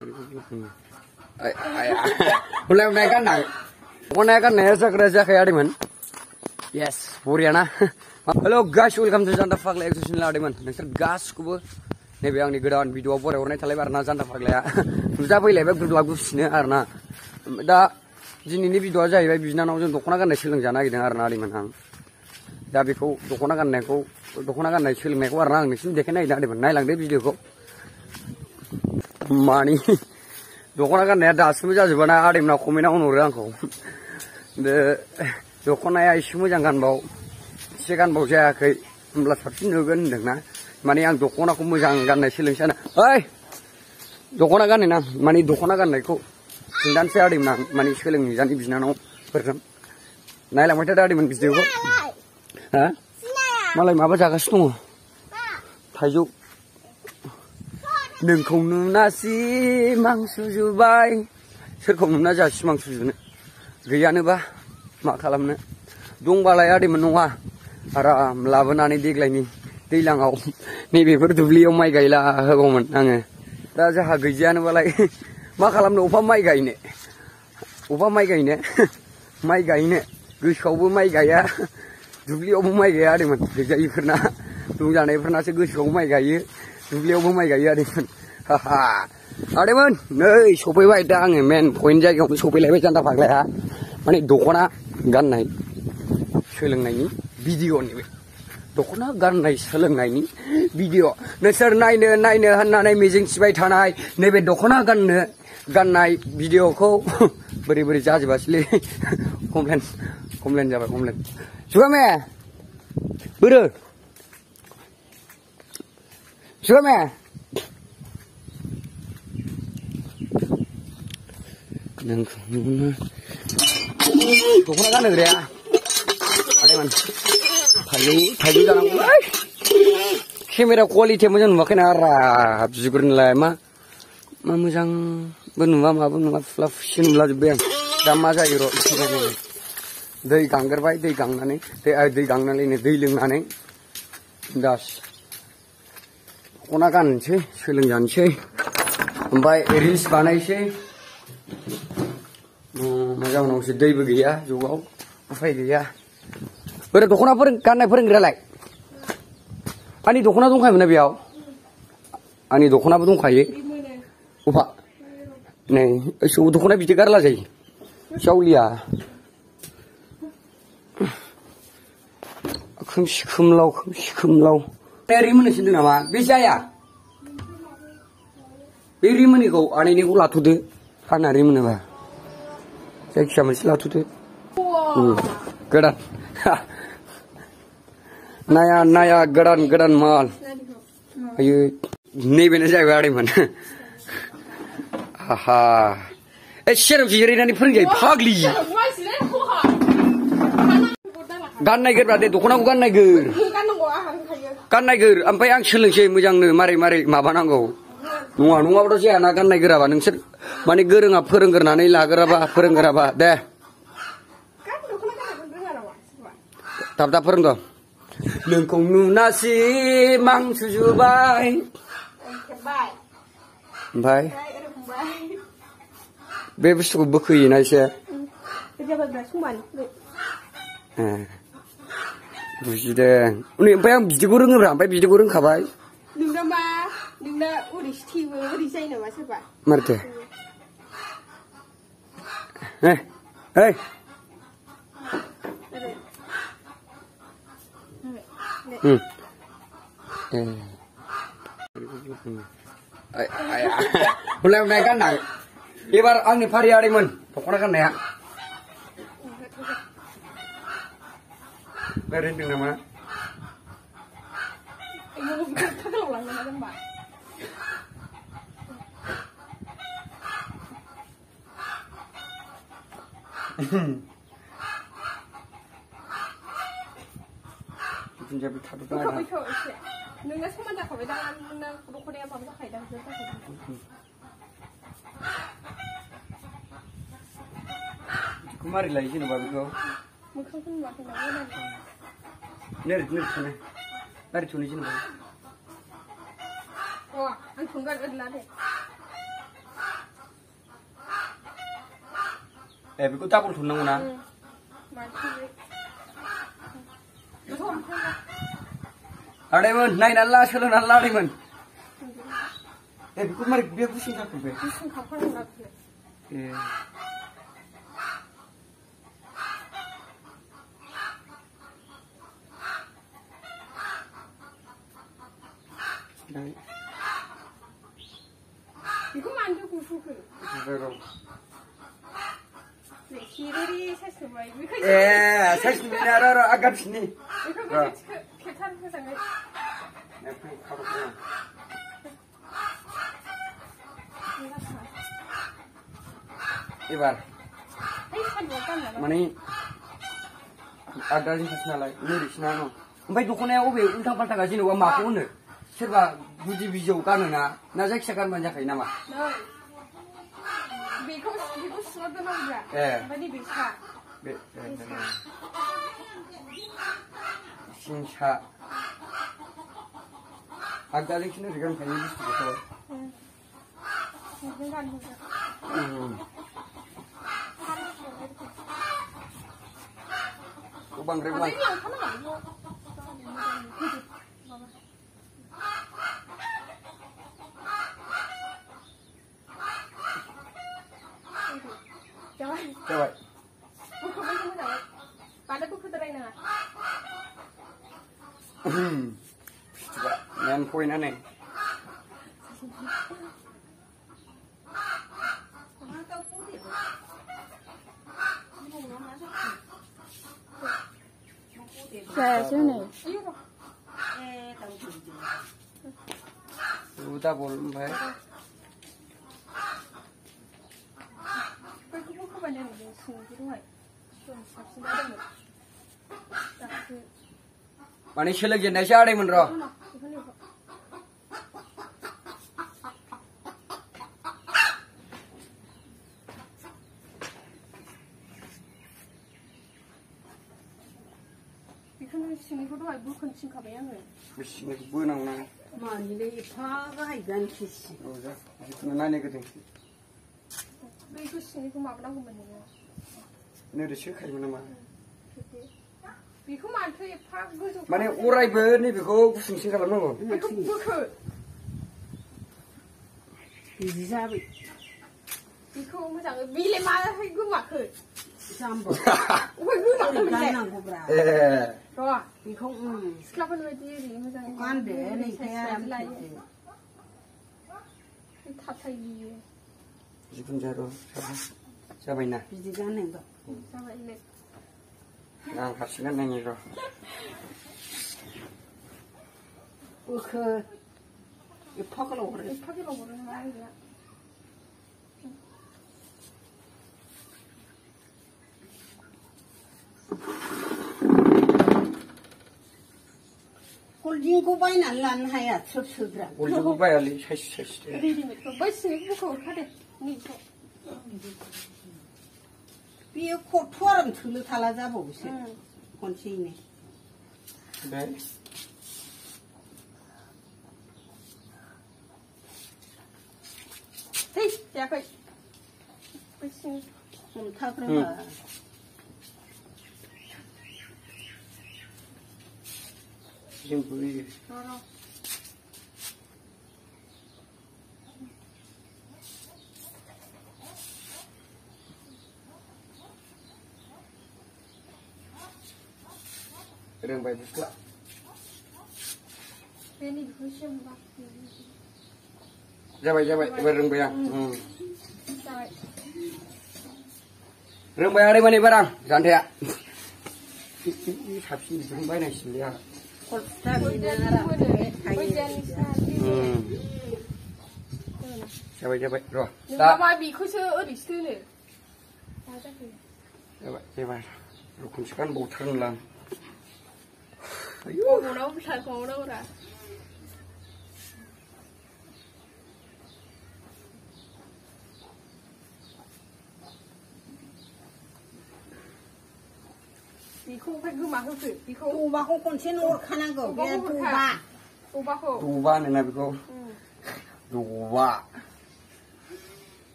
Mulai menaikkan naik. Menaikkan naik sekerja kayak di mana? Yes, Puriana. Hello guys, welcome to Janta Fagle Exhibition di mana? Next gas kubu. Nih biang di gedan video apa orang ini arna Janta Fagle ya. Sudah pilih beb dulu lagu sini arna. Da jini ini video aja ya bisna naujun dokona kan naik silang jana gitu arna di mana? Da biku dokona kan naik silang naik arna nih sini dekin naik di mana? Naik lang deh video ko. Mani. Dokona kan ya das semua jadi mana ada mana komina orang ko. De dokona ya isu jangan bau. Sekan bau saya ke 11% juga dengan. Mani yang dokona ko jangan naik siling sana. Hei, dokona kan ini na. Mani dokona kan naik ko. Dan saya ada mana mani siling ni jadi bisna nau persen. Naik lang macam ada mana bisnya ko. Hah? Malah apa jaga semua. Tajuk. Nengkong nasi mangsujubai, serkong nuna jadi mangsujune. Gaya ne bah, makalamne. Dong balai ada menua, ara melawan ani diglai ni, dilang au. Ni beber dubli omai gaya hagoman ange. Raja hagaya ne balai, makalamne upa mai gaya ne, mai gaya ne, guskau bu mai gaya, dubli omai gaya ada man. Gaya ikhna, dong jana ikhna se guskau mai gaya. Dubliau mau mai gaya deh, haha. Ada man, nih sopai baik dah angin men, poin jaga kamu sopai lewat Janta Fagle ya. Mana dokona gan naik, seleng naik ni video ni, dokona gan naik seleng naik ni video. Nesar naik hana naik meeting sipai tanai, nebe dokona gan naik video ko beri jaj basli, komplain jawab komplain. Suka me, beru. Suka me? Dokona kan negeri ya? Ada man? Thailand jangan. Kamera kualiti macam makin arah, habiskan lah ma macam benua fluff sini belas biang. Damai saja iro. Dai ganggar baik, dai gang nane, dai gang nane ini, dai ling nane, das. Dokona kan sih, siling jan sih, sampai reels banai sih, macam orang sedih begini ya, juga, apa ini ya? Ber dokona kan naik geralek, ani dokona tuh kayak mana biau? Ani dokona tuh kayak, apa? Nih, so dokona bisa gerala sih, Saulia, kumlau. Beri mana sih tu nama? Bisa ya? Beri mana kau? Ani ni kau latu deh. Kan hari mana bah? Saya kisah mesti latu deh. Geran. Naya geran mal. Ayo, ni benar saya beri mana? Haha. Sheriff jadi ni pergi pagli. Gan naik berada, dokona gan naik ger. Kan naik ger, sampai yang seleng sih mujang nih, mari maaf nanggo. Nunggu berdoa sih anak kan naik ger apa, nengser, mani ger ngap pereng ger nane lah ger apa, deh. Tap pereng tuh. Nengkong nasi mangsujubai. Bye. Bebas tuh bukuin aja. Bukan. Ini apa yang bisa goreng berapa? Apa bisa goreng kabai? Nunda mah, nunda udah sih, udah saya nama siapa? Marte. Hey. Mulai menaikkan naik. Ibar angin variari man, pokoknya kan naik. Berhenti nama. Penjabat satu pada. Nengah sama dah kau dah, nengah rukun yang apa kau dah. Kemari lagi sini babi kau. Mungkin pun makin lama. Neri sini. Nari sini sini. Oh, ang tunggal ada. ए बेखौ double थुननांगौ ना आदैमोन नायनानै ला सोलोंनानै ला आदैमोन ए बेखौ मारै बे गुसुं जाखो बे गुसुं खाफानांगौ ए बेखौ मानोथो गुसुंखो सिरिरि साइज नुबाय ए साइज नुबाय आरो आगानफिननि बेखौ खेबथाम मोजाङै एबार माने आगदाजों खासि नालाय नोरैसोना न ओमफ्राय दख'नाया अबे उल्था फाल्था जेनेबा माखौ होनो सोरबा गुदि बिजौ गानोना ना जायखिया गानबानो जाखायो नामा बेखौ सुना दोनांगौ ए ओमफ्राय नैबे सा बे सिंसा आगदाजोंसो नोरै गानखायो बुस्थुखौथ' बांद्राय जाबाय pada bukuterai na. Main poin aneh. Saya sini. Udah boleh baik. Mana sih lagi nasi ada yang menro? Ikan sini kau tuh bukan sing kabayan ni. Sini bukan nang. Mana ni ipaga ikan kisi. Oh dah, itu nanya kedeng. Ikan sini kau makan aku mana ni? Ni ada sih kayak mana mah? Ikan mana tu ipak gusu. Mana orang ber ni beko sing kalau mana? Ikan bukan. Ini siapa? Ikan macam bila mana ikan makan. Sambal. Wah, ikan makan Ikan macam. nang kubra. Wah, Ikan sekarang ni dia macam. Ikan deh ni saya ambil. Tak tahu. Jepun jaro, siapa ini? Ikan ni tu. Sama ini. Nang kasihkan nang itu. Oke. Ipak kalau orang. Ipak kalau orang lain ya. Kuljing ko bay na lan hayat sudra. Uljung bayar li, saya. Ready made. Bos ni bukan ada. Ni tu. Biar kotoran thulu thala jabo sih. Kunci ini. Baik. Hei, siapa? Bos ni. Suntah berapa? Jemput ni. Orang. Kadang baik juga. Ini dihukum bah. Jabai, barang bayang. Jabai. Barang bayang ada mana barang? Santai ya. Ini habis barang bayang sih ya. Kota ini nara. Jabai, roh. Nama biku se oris tu ni. Jabai. Rukun sekarang bau terang. Ayo. Kau nak besar kau nak ora. Biku apa gumah tu? Biku. Tuba ko kunci nur kanan go. Biar tuba. Tuba ko. Tuba ni nabi ko. Tuba.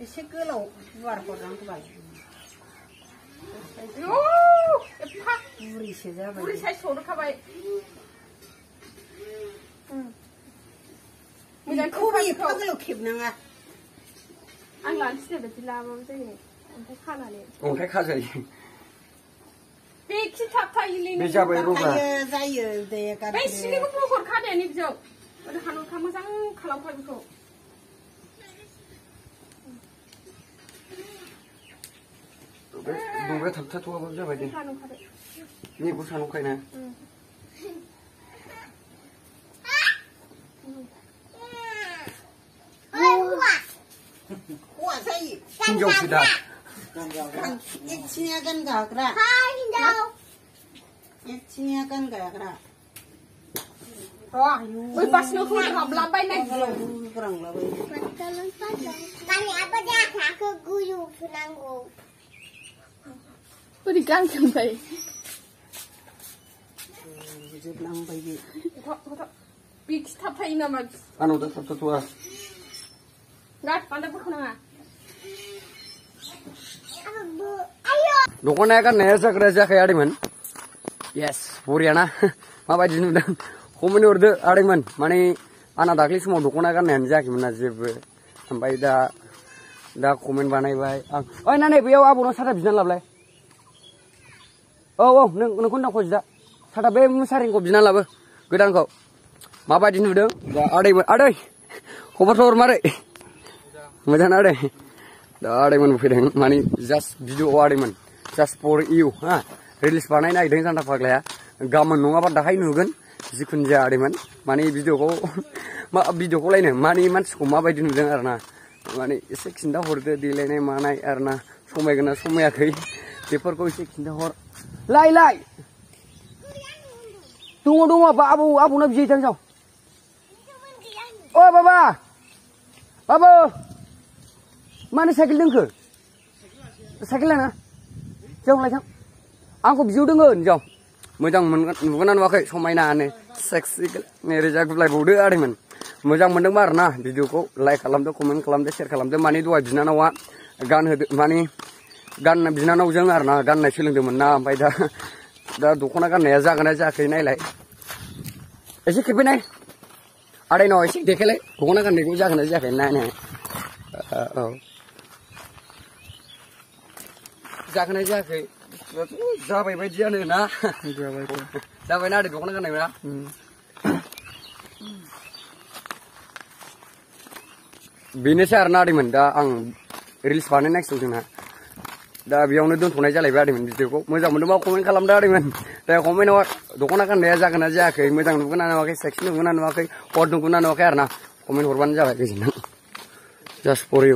Isi kelau luar korang tu balik. बुरैसो जाबाय बुरै size सौखाबाय मोजां खौबो एफा गोलाव खेबनाङा आं लानोसै दे बिदि लाबाबो जायो अन्थाइ खानानै अन्थाइ खाजायो बे खि थाबथायोलै बे जाबाय रगा जायो दे बे सिनिखौ बखर खानायानो बिजों ओरै हानहरखा मोजां खालामखा बेखौ दुंग्रा थाबथाथ'आबाबो जाबाय दे बेखौ सानखायना हौवा जायो हिनजावसो दा एकथिनिया गानगाग्रा एकथिनिया गानगाग्रा बै बासनो होग्रांलाबाय नागिरो होग्रांलाबाय बोरै गानगोनलाय जोबलांबाय बे बे खि थाबथायो नामा आंनाव दा थाबथाथ'आ गाद बांद्राय बोखानाङा दख'नाया गाननाया जाग्रा जायाखै आदैमोन येस बरियाना माबायदि नुदों कमेन्ट हरदो आदैमोन माने आंना दाख्लै समाव दख'ना गाननायानो जायाखैमोन ना जेबो ओमफ्राय दा कमेन्ट बानायबाय आं ओइ नानै बेयाव आबौनाव साथा बिनानै लाबलाय औ नोंखौ नांगौ दा साथा बे मुसारिखौ बिनानै लाबो गोदानखौ माबायदि नुदों दा आदैमोन आदै खबरफोर मारै मोजां आदै दा आदैमोन फैदों माने जास्ट भिडिअ आदैमोन जास्ट फर इउ हा रिलिज बानायनो नागिरदों जान्था फाग्लाया गाबोन नङाबा दाहाय नुगोन जिखुनु जाया आदैमोन माने भिडिअखौ लायनो माने मानसिखौ माबायदि नुदों आरोना माने एसे खिन्था हरदो देलायनाय मानाय आरोना समायगोन ना समायाखै बेफोरखौ एसे खिन्था हर लाय दङ आबौना बिजै थांसाव ओ बाबा मानो साइकेल दोनखो साइकेल लाना जाव लायथां आंखौ बिजौ दोङो जाव मोजां नुगोना नुवाखै समायनानो सेक्सि नैरोजा गुलायबावदो आदैमोन मोजां मोनदोंबा आरोना भिडिअखौ लाइक खालामदो कमेन्ट खालामदो शेयार खालामदो माने दहाय बिनानावा गानहोदो माने बिनानावजों आरोना गाननाय सोलोंदोंमोन ना ओमफ्राय दा दख'ना गाननाया जागोना जायाखै नायलाय एसे खेबैनाय आदैनाव एसे देखायलाय दख'ना गाननायखौ जागोना जायाखै नायनाय औ जागोना जायाखै जाबाय बायदियानो ना जाबायना आदै दख'ना गाननायफ्रा बेनोसै आरोना आदैमोन दा आं रिल्स बानायनो नागिरदों जोंना दा बेयावनो दोनथ'नाय जालायबाय आदैमोन भिडिअखौ मोजां मोनदोंबा कमेन्ट खालामदो आदैमोन दा कमेन्टआव दख'ना गाननाया जागोना जायाखै मोजां नुगोना नुवाखै सेक्सि नुगोना नुवाखै हट नुगोना नुवाखै आरोना कमेन्ट हरबानो जाबाय गोजोनथों जास्ट फर इउ